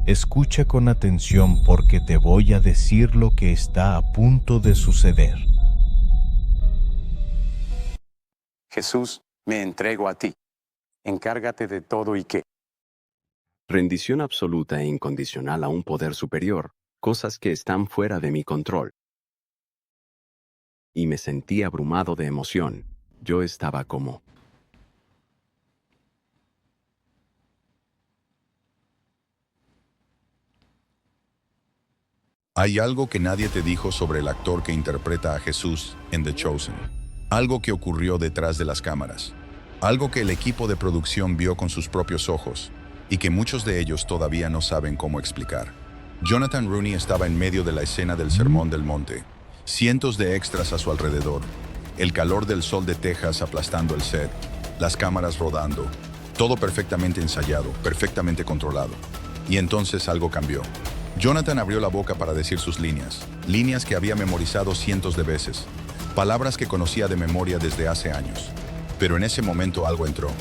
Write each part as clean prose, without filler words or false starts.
Escucha con atención porque te voy a decir lo que está a punto de suceder. Jesús, me entrego a ti. Encárgate de todo y que. Rendición absoluta e incondicional a un poder superior, cosas que están fuera de mi control. Y me sentí abrumado de emoción. Yo estaba como... Hay algo que nadie te dijo sobre el actor que interpreta a Jesús en The Chosen. Algo que ocurrió detrás de las cámaras. Algo que el equipo de producción vio con sus propios ojos y que muchos de ellos todavía no saben cómo explicar. Jonathan Rooney estaba en medio de la escena del Sermón del Monte. Cientos de extras a su alrededor. El calor del sol de Texas aplastando el set. Las cámaras rodando. Todo perfectamente ensayado, perfectamente controlado. Y entonces algo cambió. Jonathan abrió la boca para decir sus líneas que había memorizado cientos de veces, palabras que conocía de memoria desde hace años. Pero en ese momento algo entró,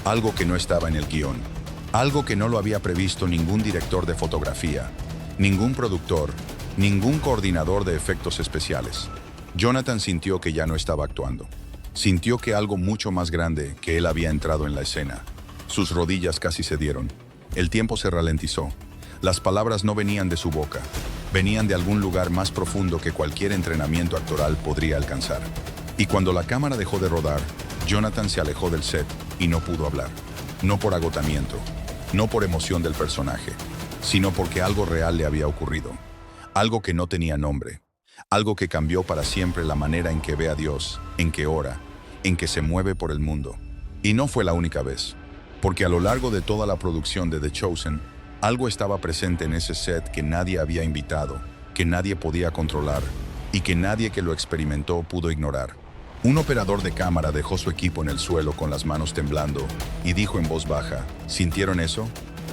algo que no estaba en el guión, algo que no lo había previsto ningún director de fotografía, ningún productor, ningún coordinador de efectos especiales. Jonathan sintió que ya no estaba actuando. Sintió que algo mucho más grande que él había entrado en la escena. Sus rodillas casi cedieron. El tiempo se ralentizó. Las palabras no venían de su boca, venían de algún lugar más profundo que cualquier entrenamiento actoral podría alcanzar. Y cuando la cámara dejó de rodar, Jonathan se alejó del set y no pudo hablar. No por agotamiento, no por emoción del personaje, sino porque algo real le había ocurrido. Algo que no tenía nombre. Algo que cambió para siempre la manera en que ve a Dios, en que ora, en que se mueve por el mundo. Y no fue la única vez, porque a lo largo de toda la producción de The Chosen, algo estaba presente en ese set que nadie había invitado, que nadie podía controlar y que nadie que lo experimentó pudo ignorar. Un operador de cámara dejó su equipo en el suelo con las manos temblando y dijo en voz baja, ¿sintieron eso?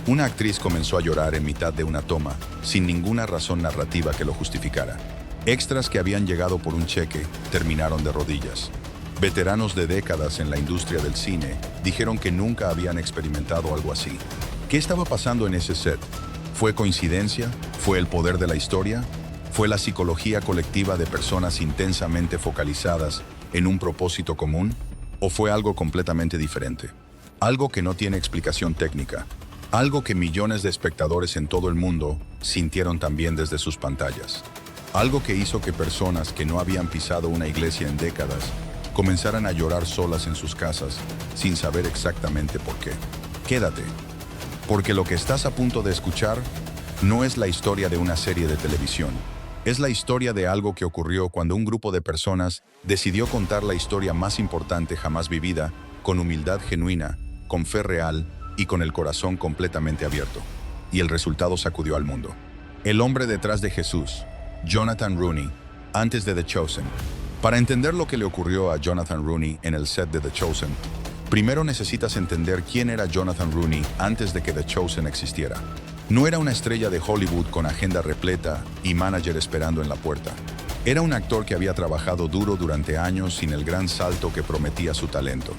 Una actriz comenzó a llorar en mitad de una toma, sin ninguna razón narrativa que lo justificara. Extras que habían llegado por un cheque terminaron de rodillas. Veteranos de décadas en la industria del cine dijeron que nunca habían experimentado algo así. ¿Qué estaba pasando en ese set? ¿Fue coincidencia? ¿Fue el poder de la historia? ¿Fue la psicología colectiva de personas intensamente focalizadas en un propósito común? ¿O fue algo completamente diferente? Algo que no tiene explicación técnica. Algo que millones de espectadores en todo el mundo sintieron también desde sus pantallas. Algo que hizo que personas que no habían pisado una iglesia en décadas comenzaran a llorar solas en sus casas sin saber exactamente por qué. Quédate. Porque lo que estás a punto de escuchar no es la historia de una serie de televisión. Es la historia de algo que ocurrió cuando un grupo de personas decidió contar la historia más importante jamás vivida, con humildad genuina, con fe real y con el corazón completamente abierto. Y el resultado sacudió al mundo. El hombre detrás de Jesús, Jonathan Rooney, antes de The Chosen. Para entender lo que le ocurrió a Jonathan Rooney en el set de The Chosen, primero necesitas entender quién era Jonathan Rooney antes de que The Chosen existiera. No era una estrella de Hollywood con agenda repleta y manager esperando en la puerta. Era un actor que había trabajado duro durante años sin el gran salto que prometía su talento.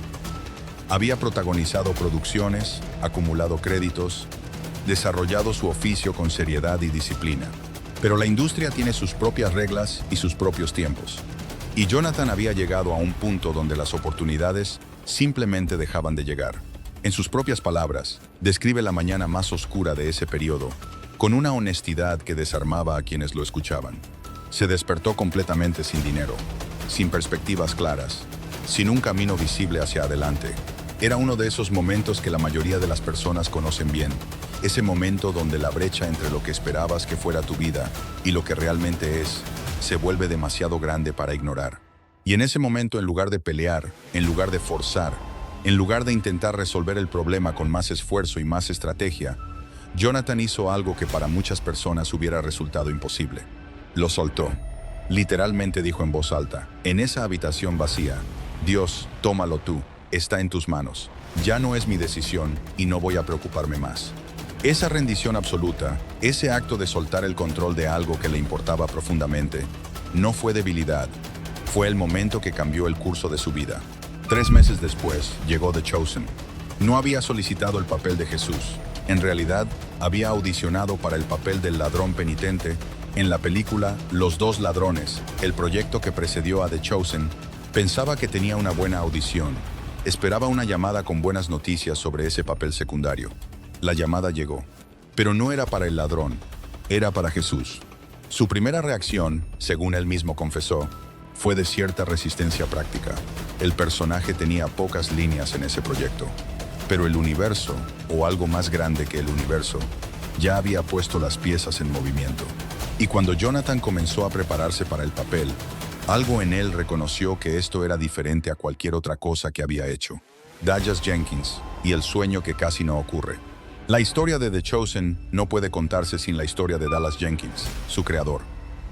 Había protagonizado producciones, acumulado créditos, desarrollado su oficio con seriedad y disciplina. Pero la industria tiene sus propias reglas y sus propios tiempos. Y Jonathan había llegado a un punto donde las oportunidades simplemente dejaban de llegar. En sus propias palabras, describe la mañana más oscura de ese periodo, con una honestidad que desarmaba a quienes lo escuchaban. Se despertó completamente sin dinero, sin perspectivas claras, sin un camino visible hacia adelante. Era uno de esos momentos que la mayoría de las personas conocen bien, ese momento donde la brecha entre lo que esperabas que fuera tu vida y lo que realmente es, se vuelve demasiado grande para ignorar. Y en ese momento, en lugar de pelear, en lugar de forzar, en lugar de intentar resolver el problema con más esfuerzo y más estrategia, Jonathan hizo algo que para muchas personas hubiera resultado imposible. Lo soltó. Literalmente dijo en voz alta, en esa habitación vacía, Dios, tómalo tú, está en tus manos. Ya no es mi decisión y no voy a preocuparme más. Esa rendición absoluta, ese acto de soltar el control de algo que le importaba profundamente, no fue debilidad. Fue el momento que cambió el curso de su vida. 3 meses después, llegó The Chosen. No había solicitado el papel de Jesús. En realidad, había audicionado para el papel del ladrón penitente en la película Los dos ladrones, el proyecto que precedió a The Chosen. Pensaba que tenía una buena audición. Esperaba una llamada con buenas noticias sobre ese papel secundario. La llamada llegó, pero no era para el ladrón, era para Jesús. Su primera reacción, según él mismo confesó, fue de cierta resistencia práctica. El personaje tenía pocas líneas en ese proyecto, pero el universo, o algo más grande que el universo, ya había puesto las piezas en movimiento. Y cuando Jonathan comenzó a prepararse para el papel, algo en él reconoció que esto era diferente a cualquier otra cosa que había hecho. Dallas Jenkins y el sueño que casi no ocurre. La historia de The Chosen no puede contarse sin la historia de Dallas Jenkins, su creador,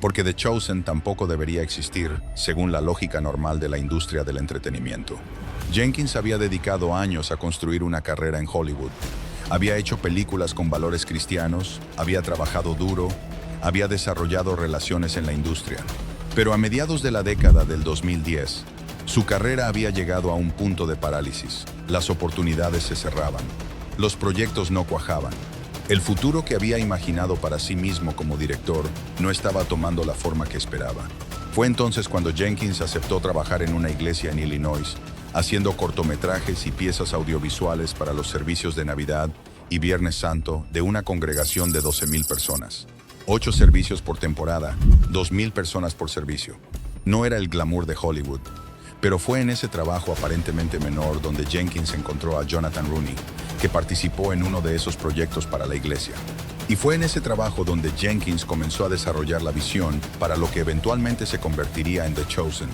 porque The Chosen tampoco debería existir según la lógica normal de la industria del entretenimiento. Jenkins había dedicado años a construir una carrera en Hollywood. Había hecho películas con valores cristianos, había trabajado duro, había desarrollado relaciones en la industria. Pero a mediados de la década del 2010, su carrera había llegado a un punto de parálisis. Las oportunidades se cerraban. Los proyectos no cuajaban. El futuro que había imaginado para sí mismo como director no estaba tomando la forma que esperaba. Fue entonces cuando Jenkins aceptó trabajar en una iglesia en Illinois, haciendo cortometrajes y piezas audiovisuales para los servicios de Navidad y Viernes Santo de una congregación de 12,000 personas. 8 servicios por temporada, 2,000 personas por servicio. No era el glamour de Hollywood, pero fue en ese trabajo aparentemente menor donde Jenkins encontró a Jonathan Rooney, que participó en uno de esos proyectos para la iglesia. Y fue en ese trabajo donde Jenkins comenzó a desarrollar la visión para lo que eventualmente se convertiría en The Chosen.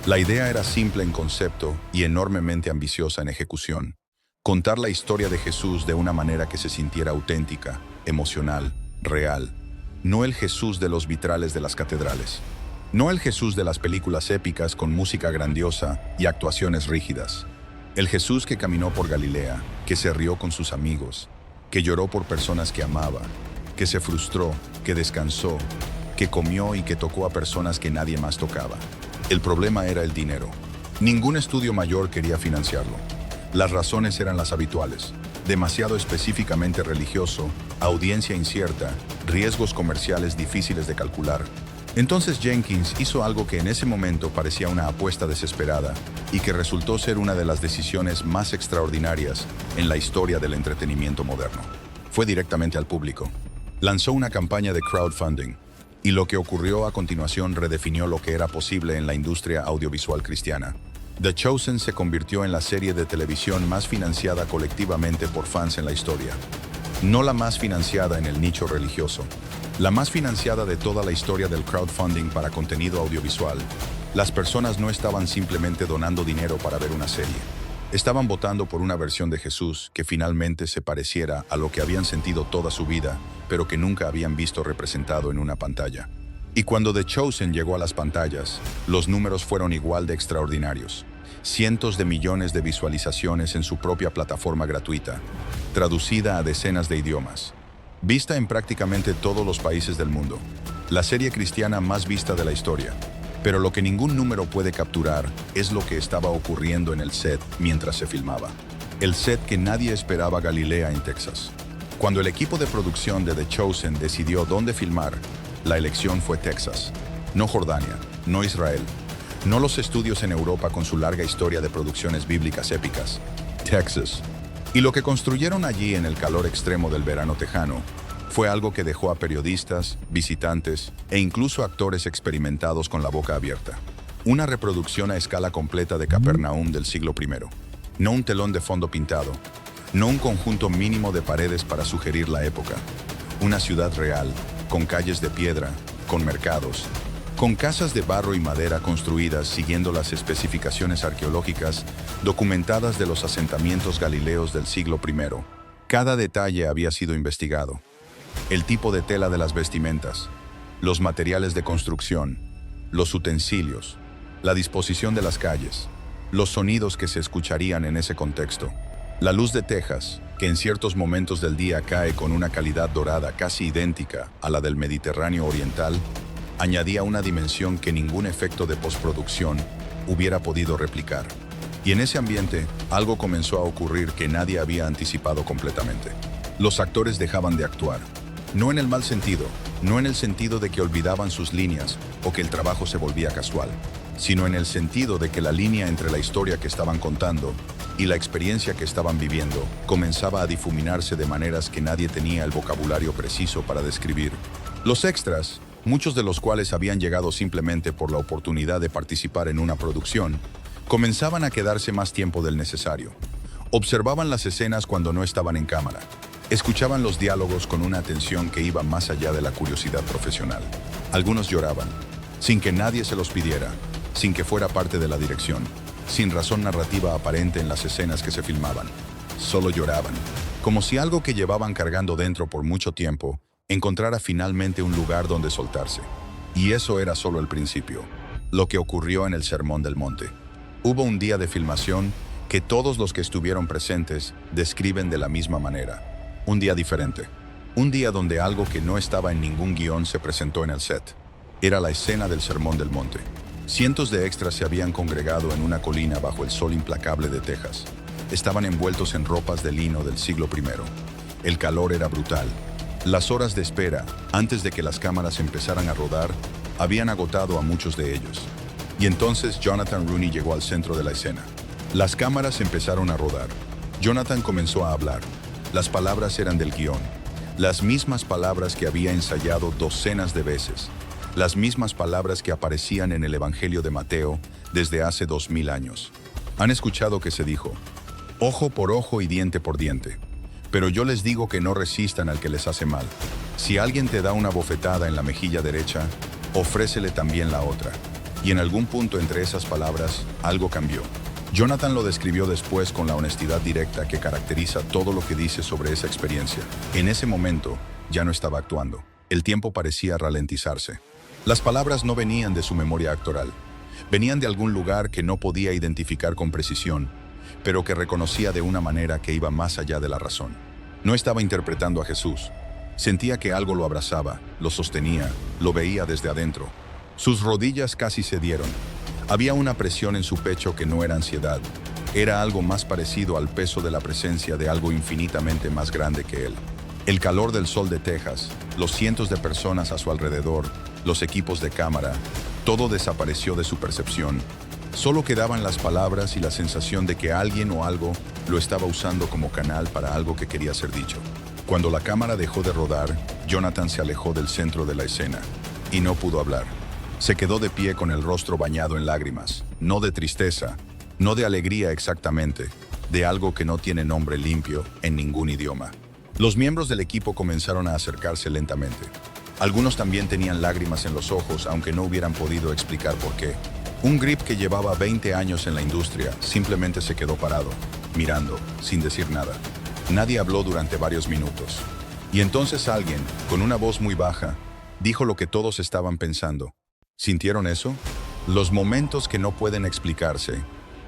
La idea era simple en concepto y enormemente ambiciosa en ejecución. Contar la historia de Jesús de una manera que se sintiera auténtica, emocional, real. No el Jesús de los vitrales de las catedrales. No el Jesús de las películas épicas con música grandiosa y actuaciones rígidas. El Jesús que caminó por Galilea, que se rió con sus amigos, que lloró por personas que amaba, que se frustró, que descansó, que comió y que tocó a personas que nadie más tocaba. El problema era el dinero. Ningún estudio mayor quería financiarlo. Las razones eran las habituales. Demasiado específicamente religioso, audiencia incierta, riesgos comerciales difíciles de calcular. Entonces Jenkins hizo algo que en ese momento parecía una apuesta desesperada y que resultó ser una de las decisiones más extraordinarias en la historia del entretenimiento moderno. Fue directamente al público. Lanzó una campaña de crowdfunding y lo que ocurrió a continuación redefinió lo que era posible en la industria audiovisual cristiana. The Chosen se convirtió en la serie de televisión más financiada colectivamente por fans en la historia. No la más financiada en el nicho religioso, la más financiada de toda la historia del crowdfunding para contenido audiovisual. Las personas no estaban simplemente donando dinero para ver una serie. Estaban votando por una versión de Jesús que finalmente se pareciera a lo que habían sentido toda su vida, pero que nunca habían visto representado en una pantalla. Y cuando The Chosen llegó a las pantallas, los números fueron igual de extraordinarios. Cientos de millones de visualizaciones en su propia plataforma gratuita, traducida a decenas de idiomas, vista en prácticamente todos los países del mundo. La serie cristiana más vista de la historia. Pero lo que ningún número puede capturar es lo que estaba ocurriendo en el set mientras se filmaba. El set que nadie esperaba, Galilea en Texas. Cuando el equipo de producción de The Chosen decidió dónde filmar, la elección fue Texas. No Jordania, no Israel, no los estudios en Europa con su larga historia de producciones bíblicas épicas. Texas. Y lo que construyeron allí en el calor extremo del verano tejano fue algo que dejó a periodistas, visitantes e incluso actores experimentados con la boca abierta. Una reproducción a escala completa de Capernaum del siglo I. No un telón de fondo pintado, no un conjunto mínimo de paredes para sugerir la época. Una ciudad real, con calles de piedra, con mercados, con casas de barro y madera construidas siguiendo las especificaciones arqueológicas documentadas de los asentamientos galileos del siglo I. Cada detalle había sido investigado. El tipo de tela de las vestimentas, los materiales de construcción, los utensilios, la disposición de las calles, los sonidos que se escucharían en ese contexto. La luz de Texas, que en ciertos momentos del día cae con una calidad dorada casi idéntica a la del Mediterráneo oriental, añadía una dimensión que ningún efecto de postproducción hubiera podido replicar. Y en ese ambiente, algo comenzó a ocurrir que nadie había anticipado completamente. Los actores dejaban de actuar. No en el mal sentido, no en el sentido de que olvidaban sus líneas o que el trabajo se volvía casual, sino en el sentido de que la línea entre la historia que estaban contando y la experiencia que estaban viviendo comenzaba a difuminarse de maneras que nadie tenía el vocabulario preciso para describir. Los extras, muchos de los cuales habían llegado simplemente por la oportunidad de participar en una producción, comenzaban a quedarse más tiempo del necesario. Observaban las escenas cuando no estaban en cámara. Escuchaban los diálogos con una atención que iba más allá de la curiosidad profesional. Algunos lloraban, sin que nadie se los pidiera, sin que fuera parte de la dirección, sin razón narrativa aparente en las escenas que se filmaban. Solo lloraban, como si algo que llevaban cargando dentro por mucho tiempo encontrara finalmente un lugar donde soltarse. Y eso era solo el principio, lo que ocurrió en el Sermón del Monte. Hubo un día de filmación que todos los que estuvieron presentes describen de la misma manera. Un día diferente. Un día donde algo que no estaba en ningún guión se presentó en el set. Era la escena del Sermón del Monte. Cientos de extras se habían congregado en una colina bajo el sol implacable de Texas. Estaban envueltos en ropas de lino del siglo I. El calor era brutal. Las horas de espera, antes de que las cámaras empezaran a rodar, habían agotado a muchos de ellos. Y entonces Jonathan Rooney llegó al centro de la escena. Las cámaras empezaron a rodar. Jonathan comenzó a hablar. Las palabras eran del guión. Las mismas palabras que había ensayado docenas de veces. Las mismas palabras que aparecían en el Evangelio de Mateo desde hace 2000 años. Han escuchado que se dijo, ojo por ojo y diente por diente. Pero yo les digo que no resistan al que les hace mal. Si alguien te da una bofetada en la mejilla derecha, ofrécele también la otra. Y en algún punto entre esas palabras, algo cambió. Jonathan lo describió después con la honestidad directa que caracteriza todo lo que dice sobre esa experiencia. En ese momento, ya no estaba actuando. El tiempo parecía ralentizarse. Las palabras no venían de su memoria actoral. Venían de algún lugar que no podía identificar con precisión, pero que reconocía de una manera que iba más allá de la razón. No estaba interpretando a Jesús. Sentía que algo lo abrazaba, lo sostenía, lo veía desde adentro. Sus rodillas casi cedieron. Había una presión en su pecho que no era ansiedad. Era algo más parecido al peso de la presencia de algo infinitamente más grande que él. El calor del sol de Texas, los cientos de personas a su alrededor, los equipos de cámara, todo desapareció de su percepción. Solo quedaban las palabras y la sensación de que alguien o algo lo estaba usando como canal para algo que quería ser dicho. Cuando la cámara dejó de rodar, Jonathan se alejó del centro de la escena y no pudo hablar. Se quedó de pie con el rostro bañado en lágrimas, no de tristeza, no de alegría exactamente, de algo que no tiene nombre limpio en ningún idioma. Los miembros del equipo comenzaron a acercarse lentamente. Algunos también tenían lágrimas en los ojos, aunque no hubieran podido explicar por qué. Un grip que llevaba 20 años en la industria simplemente se quedó parado, mirando, sin decir nada. Nadie habló durante varios minutos. Y entonces alguien, con una voz muy baja, dijo lo que todos estaban pensando. ¿Sintieron eso? Los momentos que no pueden explicarse.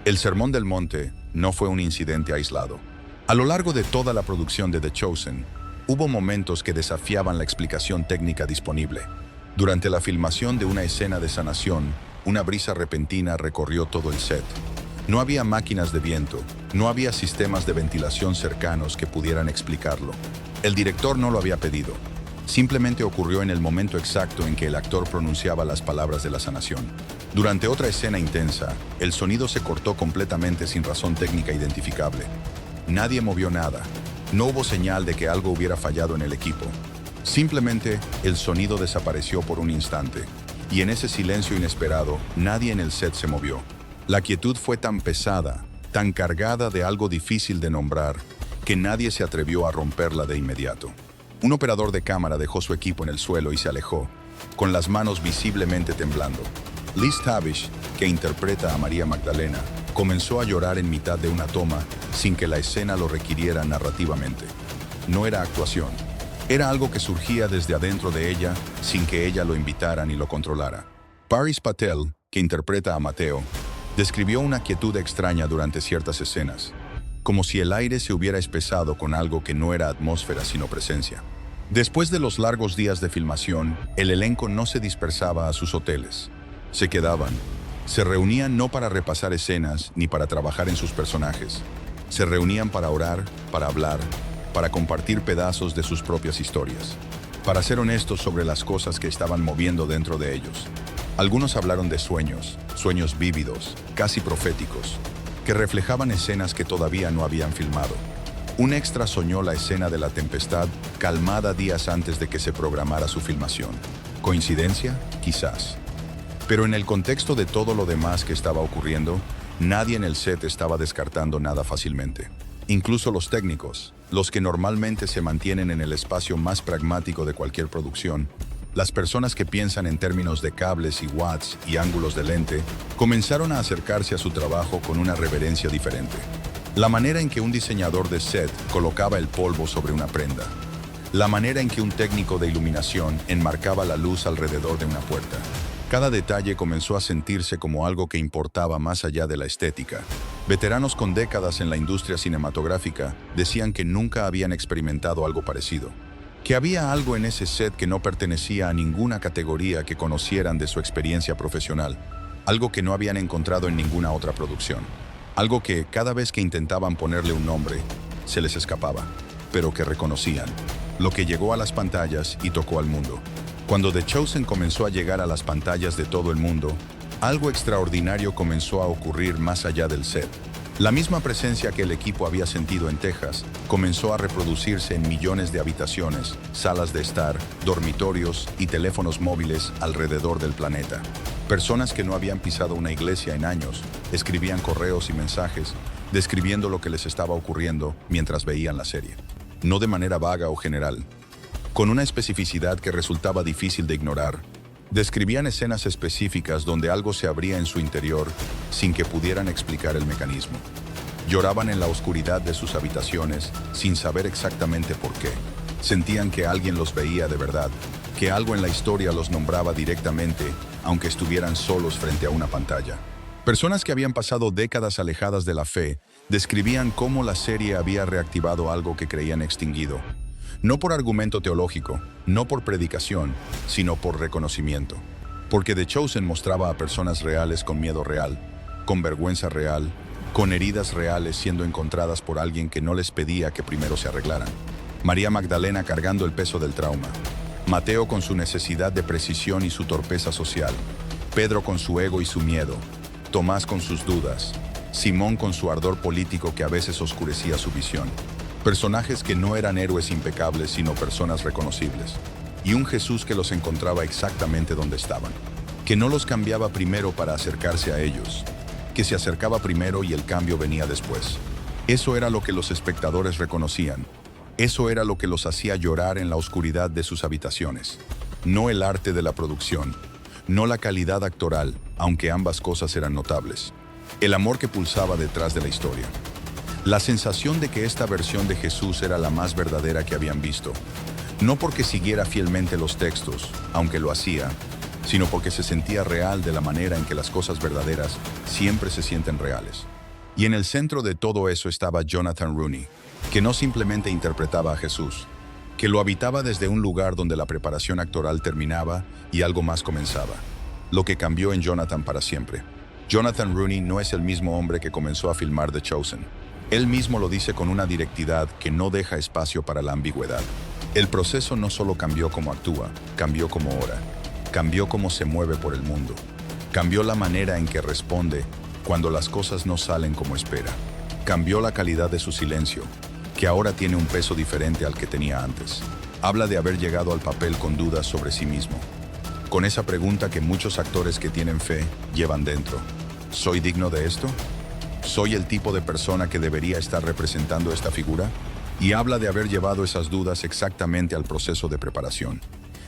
El Sermón del Monte no fue un incidente aislado. A lo largo de toda la producción de The Chosen, hubo momentos que desafiaban la explicación técnica disponible. Durante la filmación de una escena de sanación, una brisa repentina recorrió todo el set. No había máquinas de viento, no había sistemas de ventilación cercanos que pudieran explicarlo. El director no lo había pedido. Simplemente ocurrió en el momento exacto en que el actor pronunciaba las palabras de la sanación. Durante otra escena intensa, el sonido se cortó completamente sin razón técnica identificable. Nadie movió nada. No hubo señal de que algo hubiera fallado en el equipo. Simplemente, el sonido desapareció por un instante. Y en ese silencio inesperado, nadie en el set se movió. La quietud fue tan pesada, tan cargada de algo difícil de nombrar, que nadie se atrevió a romperla de inmediato. Un operador de cámara dejó su equipo en el suelo y se alejó, con las manos visiblemente temblando. Liz Tavish, que interpreta a María Magdalena, comenzó a llorar en mitad de una toma sin que la escena lo requiriera narrativamente. No era actuación. Era algo que surgía desde adentro de ella sin que ella lo invitara ni lo controlara. Paris Patel, que interpreta a Mateo, describió una quietud extraña durante ciertas escenas, como si el aire se hubiera espesado con algo que no era atmósfera sino presencia. Después de los largos días de filmación, el elenco no se dispersaba a sus hoteles. Se quedaban. Se reunían no para repasar escenas ni para trabajar en sus personajes. Se reunían para orar, para hablar, para compartir pedazos de sus propias historias, para ser honestos sobre las cosas que estaban moviendo dentro de ellos. Algunos hablaron de sueños, sueños vívidos, casi proféticos, que reflejaban escenas que todavía no habían filmado. Un extra soñó la escena de la tempestad calmada días antes de que se programara su filmación. ¿Coincidencia? Quizás. Pero en el contexto de todo lo demás que estaba ocurriendo, nadie en el set estaba descartando nada fácilmente. Incluso los técnicos, los que normalmente se mantienen en el espacio más pragmático de cualquier producción, las personas que piensan en términos de cables y watts y ángulos de lente, comenzaron a acercarse a su trabajo con una reverencia diferente. La manera en que un diseñador de set colocaba el polvo sobre una prenda. La manera en que un técnico de iluminación enmarcaba la luz alrededor de una puerta. Cada detalle comenzó a sentirse como algo que importaba más allá de la estética. Veteranos con décadas en la industria cinematográfica decían que nunca habían experimentado algo parecido. Que había algo en ese set que no pertenecía a ninguna categoría que conocieran de su experiencia profesional. Algo que no habían encontrado en ninguna otra producción. Algo que, cada vez que intentaban ponerle un nombre, se les escapaba, pero que reconocían. Lo que llegó a las pantallas y tocó al mundo. Cuando The Chosen comenzó a llegar a las pantallas de todo el mundo, algo extraordinario comenzó a ocurrir más allá del set. La misma presencia que el equipo había sentido en Texas comenzó a reproducirse en millones de habitaciones, salas de estar, dormitorios y teléfonos móviles alrededor del planeta. Personas que no habían pisado una iglesia en años escribían correos y mensajes describiendo lo que les estaba ocurriendo mientras veían la serie. No de manera vaga o general, con una especificidad que resultaba difícil de ignorar. Describían escenas específicas donde algo se abría en su interior sin que pudieran explicar el mecanismo. Lloraban en la oscuridad de sus habitaciones sin saber exactamente por qué. Sentían que alguien los veía de verdad, que algo en la historia los nombraba directamente, aunque estuvieran solos frente a una pantalla. Personas que habían pasado décadas alejadas de la fe describían cómo la serie había reactivado algo que creían extinguido. No por argumento teológico, no por predicación, sino por reconocimiento. Porque The Chosen mostraba a personas reales con miedo real, con vergüenza real, con heridas reales siendo encontradas por alguien que no les pedía que primero se arreglaran. María Magdalena cargando el peso del trauma. Mateo con su necesidad de precisión y su torpeza social. Pedro con su ego y su miedo. Tomás con sus dudas. Simón con su ardor político que a veces oscurecía su visión. Personajes que no eran héroes impecables, sino personas reconocibles. Y un Jesús que los encontraba exactamente donde estaban. Que no los cambiaba primero para acercarse a ellos. Que se acercaba primero y el cambio venía después. Eso era lo que los espectadores reconocían. Eso era lo que los hacía llorar en la oscuridad de sus habitaciones. No el arte de la producción. No la calidad actoral, aunque ambas cosas eran notables. El amor que pulsaba detrás de la historia. La sensación de que esta versión de Jesús era la más verdadera que habían visto. No porque siguiera fielmente los textos, aunque lo hacía, sino porque se sentía real de la manera en que las cosas verdaderas siempre se sienten reales. Y en el centro de todo eso estaba Jonathan Rooney, que no simplemente interpretaba a Jesús, que lo habitaba desde un lugar donde la preparación actoral terminaba y algo más comenzaba. Lo que cambió en Jonathan para siempre. Jonathan Rooney no es el mismo hombre que comenzó a filmar The Chosen. Él mismo lo dice con una directidad que no deja espacio para la ambigüedad. El proceso no solo cambió cómo actúa, cambió cómo ora, cambió cómo se mueve por el mundo, cambió la manera en que responde cuando las cosas no salen como espera, cambió la calidad de su silencio, que ahora tiene un peso diferente al que tenía antes. Habla de haber llegado al papel con dudas sobre sí mismo, con esa pregunta que muchos actores que tienen fe llevan dentro. ¿Soy digno de esto? ¿Soy el tipo de persona que debería estar representando esta figura? Y habla de haber llevado esas dudas exactamente al proceso de preparación,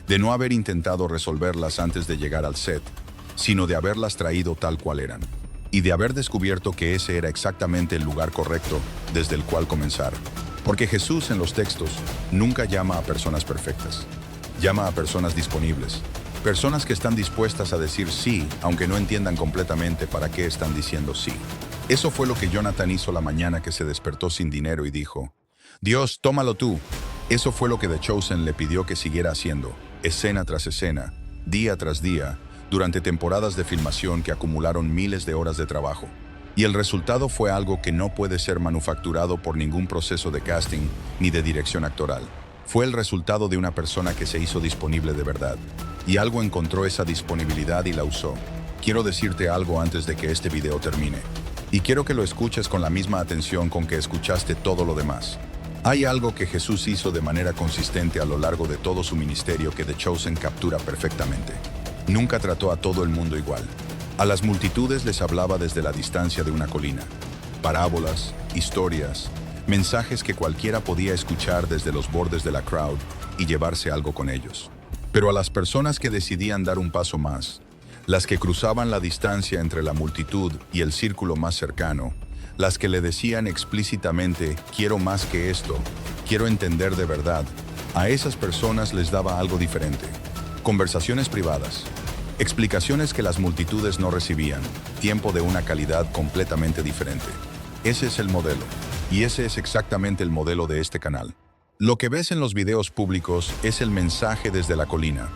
de no haber intentado resolverlas antes de llegar al set, sino de haberlas traído tal cual eran, y de haber descubierto que ese era exactamente el lugar correcto desde el cual comenzar. Porque Jesús en los textos nunca llama a personas perfectas, llama a personas disponibles, personas que están dispuestas a decir sí, aunque no entiendan completamente para qué están diciendo sí. Eso fue lo que Jonathan hizo la mañana que se despertó sin dinero y dijo: Dios, tómalo tú. Eso fue lo que The Chosen le pidió que siguiera haciendo, escena tras escena, día tras día, durante temporadas de filmación que acumularon miles de horas de trabajo. Y el resultado fue algo que no puede ser manufacturado por ningún proceso de casting ni de dirección actoral. Fue el resultado de una persona que se hizo disponible de verdad. Y algo encontró esa disponibilidad y la usó. Quiero decirte algo antes de que este video termine. Y quiero que lo escuches con la misma atención con que escuchaste todo lo demás. Hay algo que Jesús hizo de manera consistente a lo largo de todo su ministerio que The Chosen captura perfectamente. Nunca trató a todo el mundo igual. A las multitudes les hablaba desde la distancia de una colina. Parábolas, historias, mensajes que cualquiera podía escuchar desde los bordes de la crowd y llevarse algo con ellos. Pero a las personas que decidían dar un paso más, las que cruzaban la distancia entre la multitud y el círculo más cercano, las que le decían explícitamente, quiero más que esto, quiero entender de verdad, a esas personas les daba algo diferente. Conversaciones privadas, explicaciones que las multitudes no recibían, tiempo de una calidad completamente diferente. Ese es el modelo, y ese es exactamente el modelo de este canal. Lo que ves en los videos públicos es el mensaje desde la colina,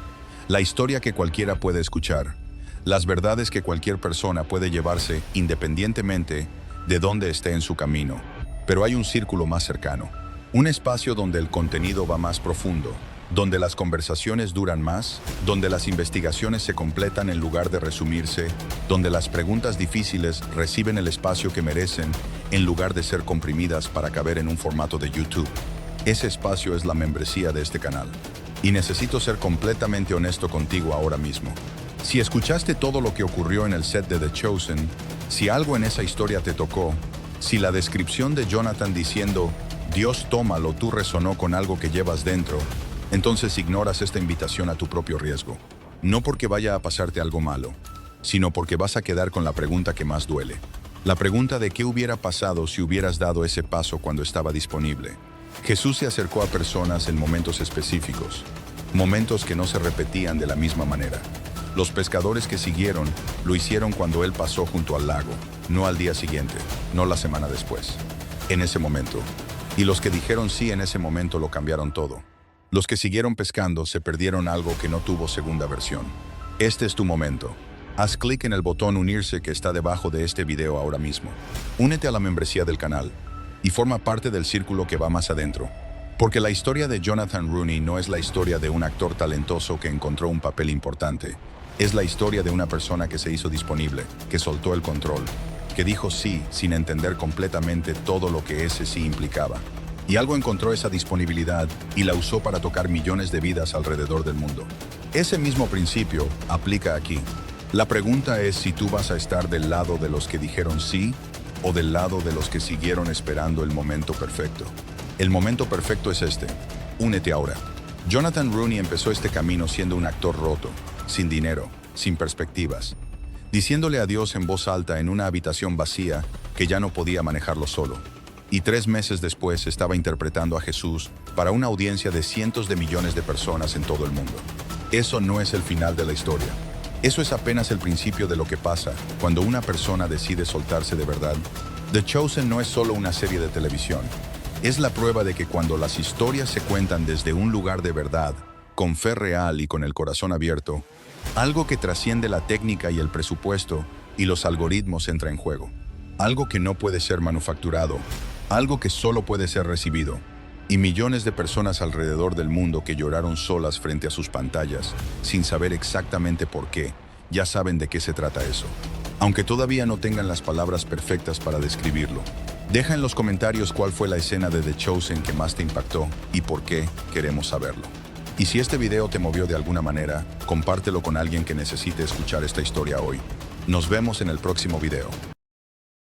la historia que cualquiera puede escuchar, las verdades que cualquier persona puede llevarse independientemente de dónde esté en su camino. Pero hay un círculo más cercano, un espacio donde el contenido va más profundo, donde las conversaciones duran más, donde las investigaciones se completan en lugar de resumirse, donde las preguntas difíciles reciben el espacio que merecen en lugar de ser comprimidas para caber en un formato de YouTube. Ese espacio es la membresía de este canal. Y necesito ser completamente honesto contigo ahora mismo. Si escuchaste todo lo que ocurrió en el set de The Chosen, si algo en esa historia te tocó, si la descripción de Jonathan diciendo Dios tómalo tú resonó con algo que llevas dentro, entonces ignoras esta invitación a tu propio riesgo. No porque vaya a pasarte algo malo, sino porque vas a quedar con la pregunta que más duele. La pregunta de qué hubiera pasado si hubieras dado ese paso cuando estaba disponible. Jesús se acercó a personas en momentos específicos, momentos que no se repetían de la misma manera. Los pescadores que siguieron lo hicieron cuando él pasó junto al lago, no al día siguiente, no la semana después. En ese momento. Y los que dijeron sí en ese momento lo cambiaron todo. Los que siguieron pescando se perdieron algo que no tuvo segunda versión. Este es tu momento. Haz clic en el botón unirse que está debajo de este video ahora mismo. Únete a la membresía del canal y forma parte del círculo que va más adentro. Porque la historia de Jonathan Rooney no es la historia de un actor talentoso que encontró un papel importante. Es la historia de una persona que se hizo disponible, que soltó el control, que dijo sí sin entender completamente todo lo que ese sí implicaba. Y algo encontró esa disponibilidad y la usó para tocar millones de vidas alrededor del mundo. Ese mismo principio aplica aquí. La pregunta es si tú vas a estar del lado de los que dijeron sí o del lado de los que siguieron esperando el momento perfecto. El momento perfecto es este. Únete ahora. Jonathan Rooney empezó este camino siendo un actor roto, sin dinero, sin perspectivas, diciéndole adiós en voz alta en una habitación vacía que ya no podía manejarlo solo. Y 3 meses después estaba interpretando a Jesús para una audiencia de cientos de millones de personas en todo el mundo. Eso no es el final de la historia. Eso es apenas el principio de lo que pasa cuando una persona decide soltarse de verdad. The Chosen no es solo una serie de televisión. Es la prueba de que cuando las historias se cuentan desde un lugar de verdad, con fe real y con el corazón abierto, algo que trasciende la técnica y el presupuesto y los algoritmos entra en juego. Algo que no puede ser manufacturado, algo que solo puede ser recibido. Y millones de personas alrededor del mundo que lloraron solas frente a sus pantallas, sin saber exactamente por qué, ya saben de qué se trata eso. Aunque todavía no tengan las palabras perfectas para describirlo. Deja en los comentarios cuál fue la escena de The Chosen que más te impactó y por qué queremos saberlo. Y si este video te movió de alguna manera, compártelo con alguien que necesite escuchar esta historia hoy. Nos vemos en el próximo video.